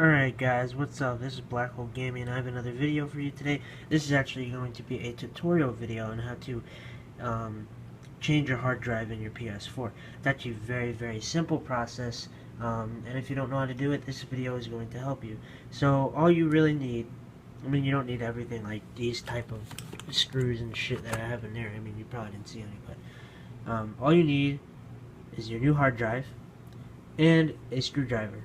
Alright guys, what's up? This is Black Hole Gaming and I have another video for you today. This is actually going to be a tutorial video on how to change your hard drive in your PS4. It's actually a very simple process, and if you don't know how to do it, this video is going to help you. So all you really need, I mean, you don't need everything like these type of screws and shit that I have in there. I mean, you probably didn't see any, but all you need is your new hard drive and a screwdriver.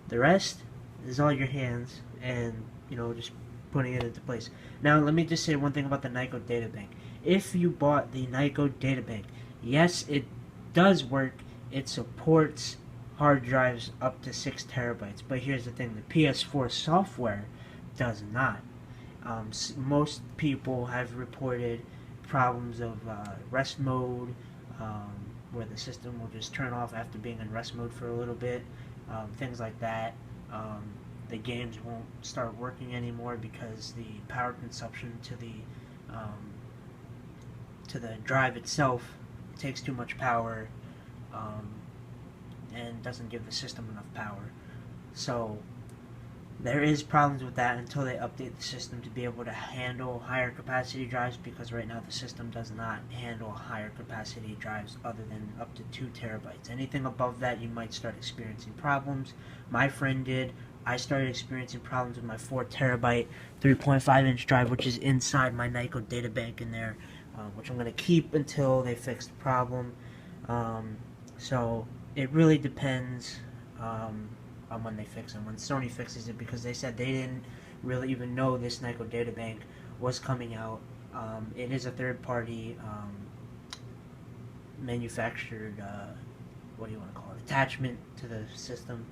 The rest is all your hands and, you know, just putting it into place. Now, let me just say one thing about the Nyko Databank. If you bought the Nyko Databank, yes, it does work. It supports hard drives up to 6 terabytes. But here's the thing, the PS4 software does not. Most people have reported problems of rest mode, where the system will just turn off after being in rest mode for a little bit. Things like that. The games won't start working anymore because the power consumption to the drive itself takes too much power, and doesn't give the system enough power. So there is problems with that until they update the system to be able to handle higher capacity drives, because right now the system does not handle higher capacity drives other than up to 2 terabytes. Anything above that, you might start experiencing problems. My friend did. I started experiencing problems with my 4 terabyte 3.5 inch drive, which is inside my Nyko Databank in there, which I'm going to keep until they fix the problem. So it really depends on when they fix them, when Sony fixes it, because they said they didn't really even know this Nyko Databank was coming out. It is a third-party manufactured, what do you want to call it, attachment to the system.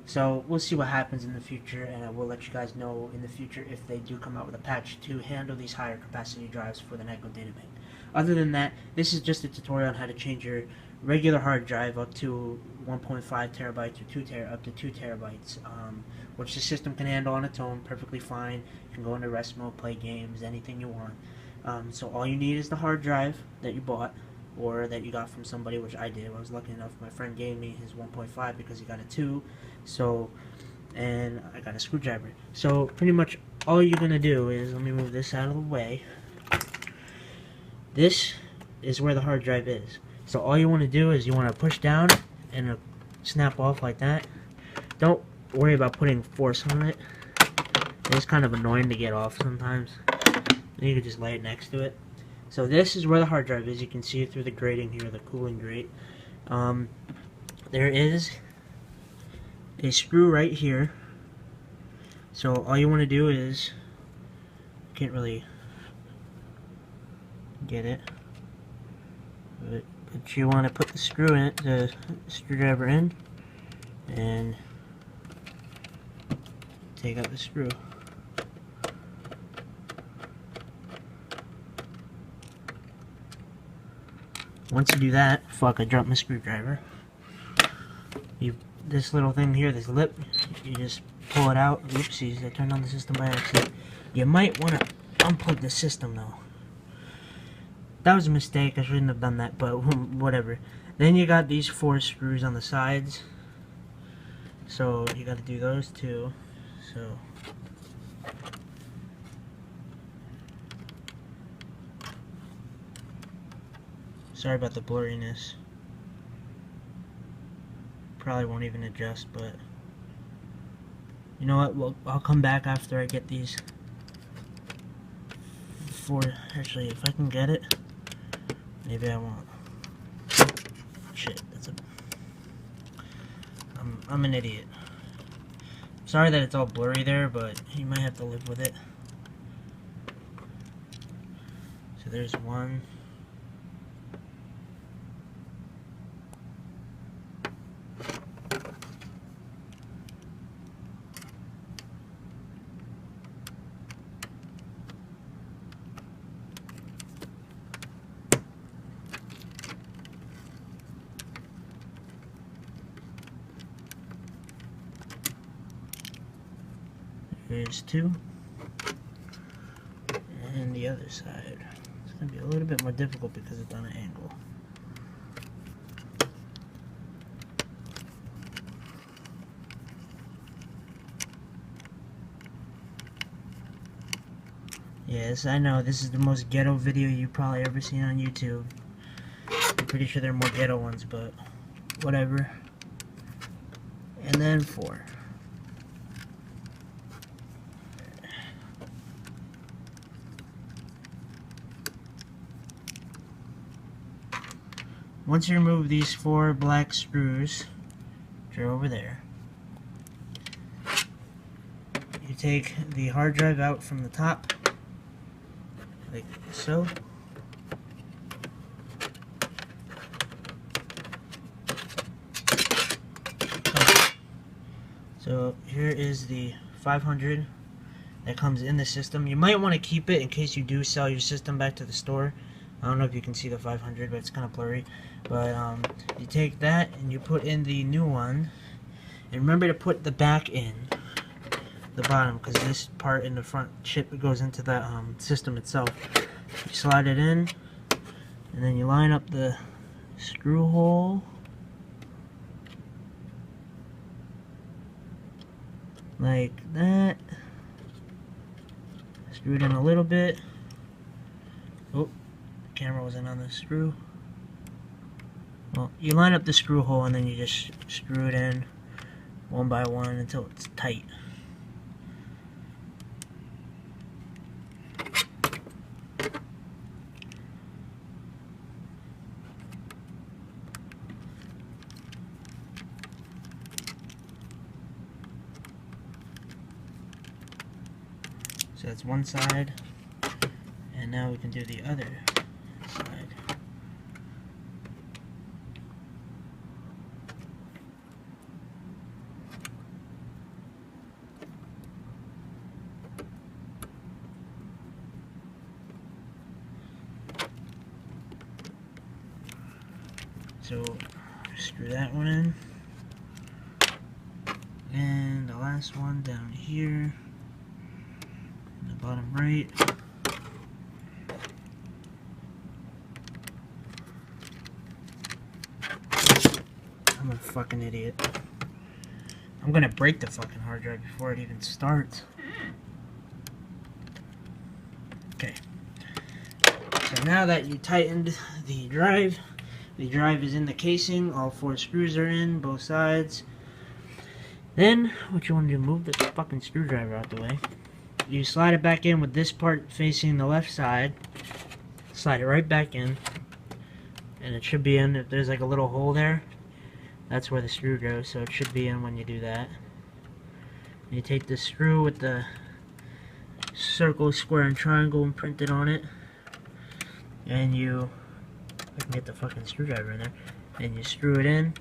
So we'll see what happens in the future, and I will let you guys know in the future if they do come out with a patch to handle these higher capacity drives for the Nyko Databank. Other than that, this is just a tutorial on how to change your regular hard drive up to 1.5 terabytes or up to 2 terabytes, which the system can handle on its own perfectly fine. You can go into rest mode, play games, anything you want. So all you need is the hard drive that you bought or that you got from somebody, which I did. I was lucky enough, my friend gave me his 1.5 because he got a 2, so, and I got a screwdriver. So pretty much all you're gonna do is, let me move this out of the way. This is where the hard drive is. So all you want to do is you want to push down and it'll snap off like that. Don't worry about putting force on it. It's kind of annoying to get off sometimes. And you can just lay it next to it. So this is where the hard drive is. You can see it through the grating here, the cooling grate. There is a screw right here. So all you want to do is, can't really get it, but you want to put the screw in, the screwdriver in, and take out the screw. Once you do that, fuck, I dropped my screwdriver. This little thing here, this lip, you just pull it out. Oopsies, I turned on the system by accident. You might want to unplug the system though. That was a mistake, I shouldn't have done that, but whatever. Then you got these 4 screws on the sides. So you got to do those too. So sorry about the blurriness. Probably won't even adjust, but you know what? Well, I'll come back after I get these 4. Actually, if I can get it. Maybe I won't. Shit, that's a... I'm an idiot. Sorry that it's all blurry there, but you might have to live with it. So there's one. There's 2, and the other side. It's going to be a little bit more difficult because it's on an angle. Yes, I know, this is the most ghetto video you've probably ever seen on YouTube. I'm pretty sure there are more ghetto ones, but whatever. And then 4. Once you remove these 4 black screws, which are over there, you take the hard drive out from the top, like so. So here is the 500 that comes in the system. You might want to keep it in case you do sell your system back to the store. I don't know if you can see the 500, but it's kind of blurry. But you take that and you put in the new one. And remember to put the back in the bottom, because this part in the front chip goes into the system itself. You slide it in, and then you line up the screw hole like that. Screw it in a little bit. Oh, the camera wasn't on the screw. Well, you line up the screw hole and then you just screw it in one by one until it's tight. So that's one side, and now we can do the other side. So screw that one in, and the last one down here. Bottom right. I'm a fucking idiot. I'm gonna break the fucking hard drive before it even starts. Okay. So now that you tightened the drive is in the casing. All 4 screws are in, both sides. Then, what you want to do, move the fucking screwdriver out the way. You slide it back in with this part facing the left side. Slide it right back in. And it should be in. If there's like a little hole there, that's where the screw goes, so it should be in when you do that. You take the screw with the circle, square, and triangle imprinted on it, and you, I can get the fucking screwdriver in there, and you screw it in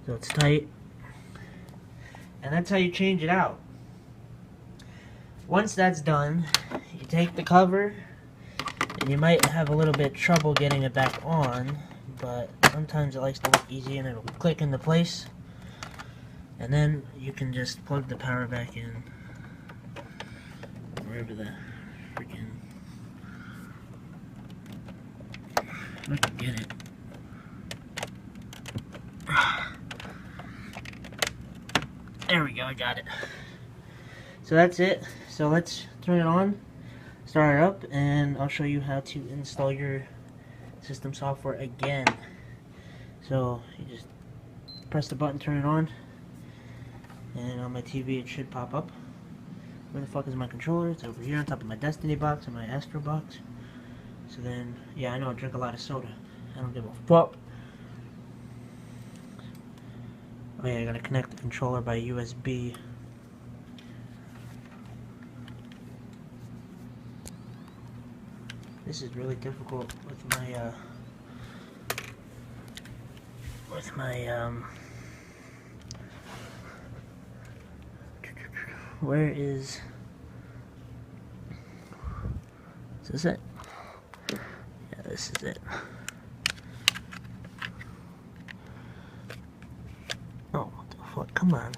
so it's tight. And that's how you change it out. Once that's done, you take the cover, and you might have a little bit of trouble getting it back on, but sometimes it likes to look easy and it'll click into place. And then you can just plug the power back in, wherever the freaking, I can get it. There we go, I got it. So that's it. So let's turn it on, start it up, and I'll show you how to install your system software again. So you just press the button, turn it on, and on my TV it should pop up. Where the fuck is my controller? It's over here on top of my Destiny box and my Astro box. So then, yeah, I know I drink a lot of soda. I don't give a fuck. Oh yeah, I gotta connect the controller by USB. This is really difficult with my where is this it? Yeah, this is it. Oh, what the fuck? Come on.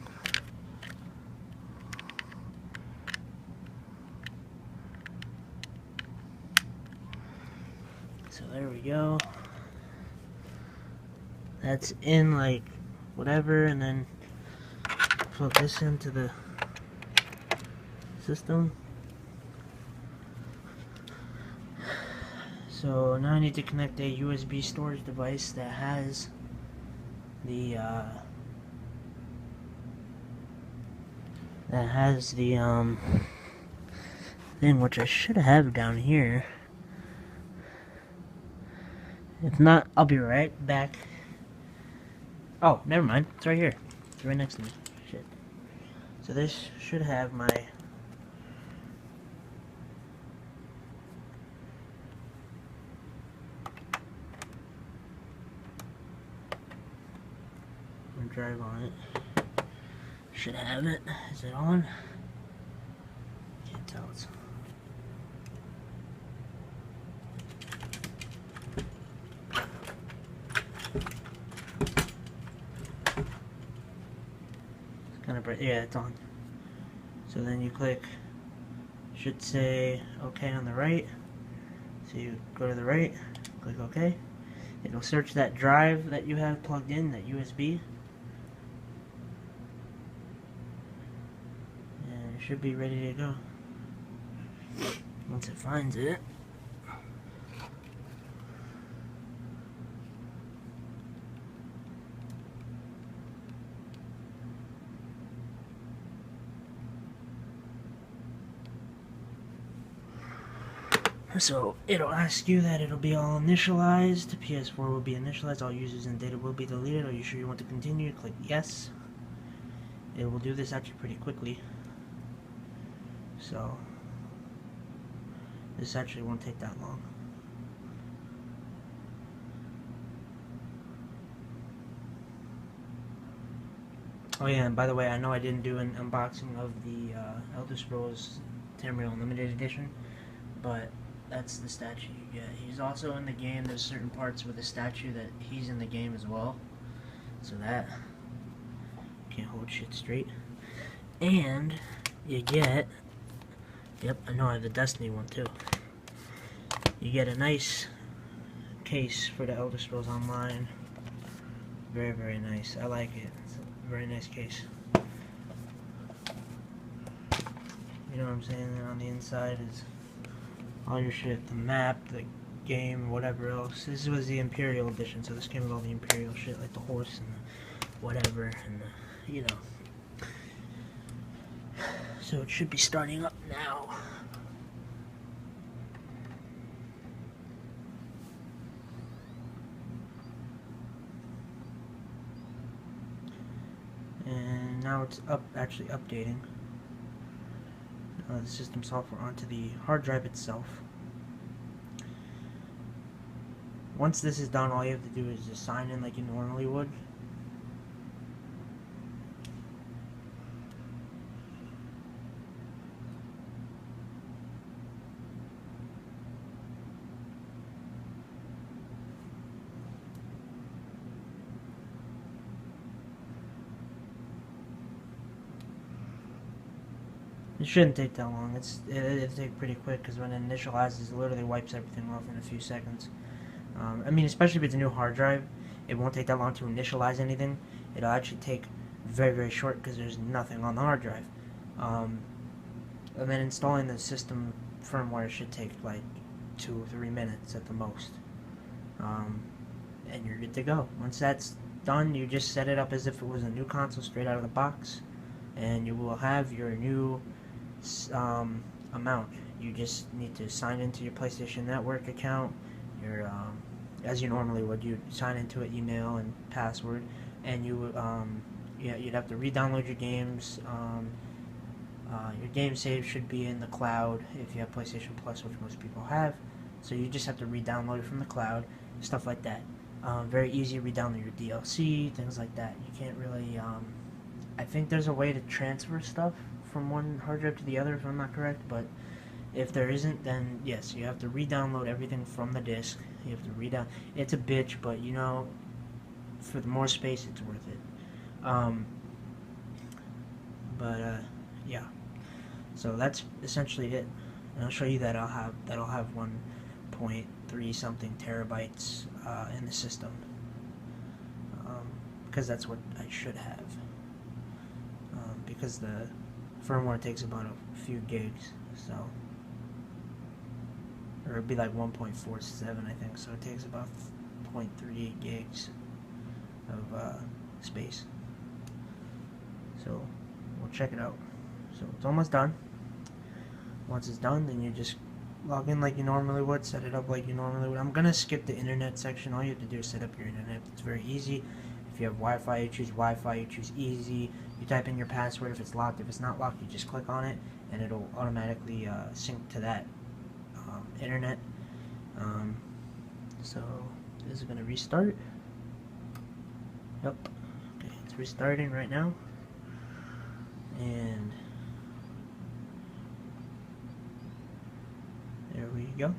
So there we go. That's in like whatever, and then plug this into the system. So now I need to connect a USB storage device that has the thing, which I should have down here. If not, I'll be right back. Oh, never mind. It's right here. It's right next to me. Shit. So this should have my drive on it. Should have it. Is it on? Can't tell. It's kind of bright. Yeah, it's on. So then you click, should say OK on the right. So you go to the right, click OK. It'll search that drive that you have plugged in, that USB. And it should be ready to go. Once it finds it. So it'll ask you that it'll be all initialized. PS4 will be initialized. All users and data will be deleted. Are you sure you want to continue? Click yes. It will do this actually pretty quickly. So this actually won't take that long. Oh yeah, and by the way, I know I didn't do an unboxing of the Elder Scrolls Tamriel Unlimited Edition, but that's the statue you get. He's also in the game. There's certain parts with the statue that he's in the game as well. So that can't hold shit straight. And you get, yep, I know I have the Destiny one too. You get a nice case for the Elder Scrolls Online. Very, very nice. I like it. It's a very nice case. You know what I'm saying? And on the inside is all your shit, the map, the game, whatever else. This was the Imperial Edition, so this came with all the Imperial shit, like the horse and the whatever, and the, you know. So it should be starting up now. And now it's actually updating the system software onto the hard drive itself. Once this is done, all you have to do is just sign in like you normally would. It shouldn't take that long. It'll take pretty quick, because when it initializes, it literally wipes everything off in a few seconds. I mean, especially if it's a new hard drive, it won't take that long to initialize anything. It'll actually take very, very short, because there's nothing on the hard drive. And then installing the system firmware should take like 2 or 3 minutes at the most. And you're good to go. Once that's done, you just set it up as if it was a new console straight out of the box, and you will have your new amount. You just need to sign into your PlayStation Network account, your as you normally would. You sign into it, email and password, and you yeah, you'd have to re-download your games. Your game save should be in the cloud if you have PlayStation Plus, which most people have. So you just have to re-download it from the cloud, stuff like that. Very easy to re-download your DLC, things like that. You can't really. I think there's a way to transfer stuff from one hard drive to the other, if I'm not correct, but if there isn't, then yes, you have to re-download everything from the disk. You have to re-down. It's a bitch, but you know, for the more space, it's worth it. Yeah. So that's essentially it. And I'll show you that that'll have 1.3 something terabytes in the system, because that's what I should have. Because the Firmware takes about a few gigs, so, or it'd be like 1.47, I think. So it takes about 0.38 gigs of space. So we'll check it out. So it's almost done. Once it's done, then you just log in like you normally would, set it up like you normally would. I'm gonna skip the internet section. All you have to do is set up your internet. It's very easy. If you have Wi-Fi, you choose Wi-Fi, you choose easy. You type in your password. If it's locked, if it's not locked, you just click on it and it'll automatically sync to that internet. So this is gonna restart. Yep. Okay, it's restarting right now. And there we go.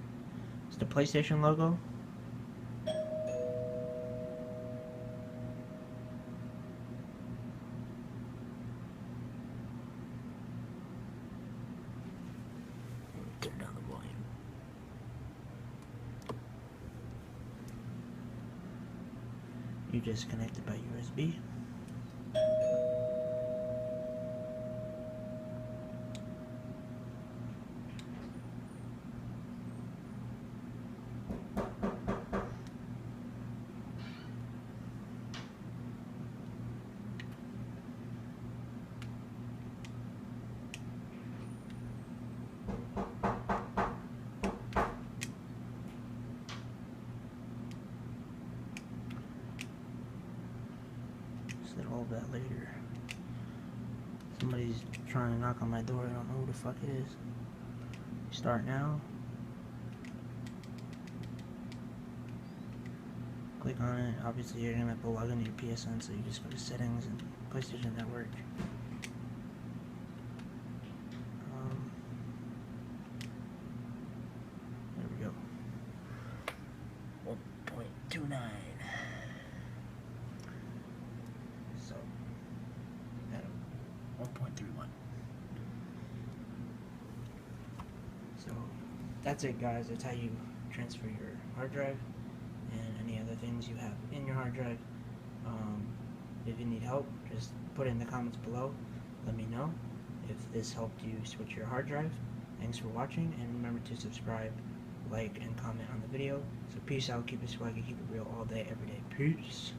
It's the PlayStation logo. Turn down the volume. You just connect it by USB. Said all that later. Somebody's trying to knock on my door. I don't know who the fuck it is. Start now. Click on it. Obviously, you're gonna have to log into your PSN, so you just go to Settings and PlayStation Network. There we go. 1.29. So, 1.31. So, that's it, guys. That's how you transfer your hard drive and any other things you have in your hard drive. If you need help, just put it in the comments below. Let me know if this helped you switch your hard drive. Thanks for watching, and remember to subscribe, like, and comment on the video. So peace out, keep it swaggy, keep it real all day, every day. Peace.